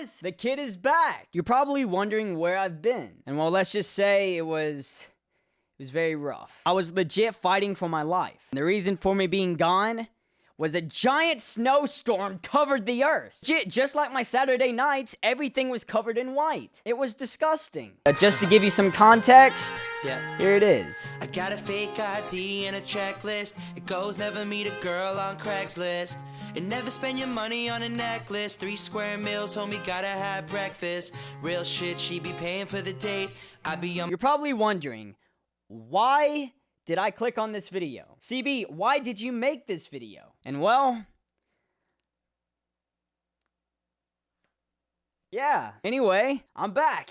guys, the kid is back. You're probably wondering where I've been. And well, let's just say it was very rough. I was legit fighting for my life. And the reason for me being gone was a giant snowstorm covered the earth. Just like my Saturday nights, everything was covered in white. It was disgusting. But just to give you some context, here it is. I got a fake ID and a checklist. It goes never meet a girl on Craigslist. And never spend your money on a necklace. 3 square meals, homie, gotta have breakfast. Real shit, she be paying for the date. I be on. You're probably wondering, why did I click on this video? CB, why did you make this video? And well, yeah. Anyway, I'm back.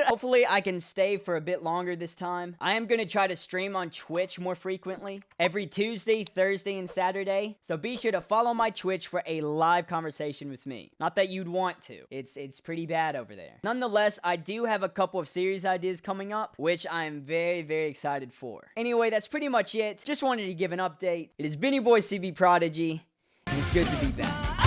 Hopefully I can stay for a bit longer this time. I am gonna try to stream on Twitch more frequently. Every Tuesday, Thursday, and Saturday. So be sure to follow my Twitch for a live conversation with me. Not that you'd want to. It's pretty bad over there. Nonetheless, I do have a couple of series ideas coming up, which I'm very, very excited for. Anyway, that's pretty much it. Just wanted to give an update. It has been your boy CB Prodigy, and it's good to be back.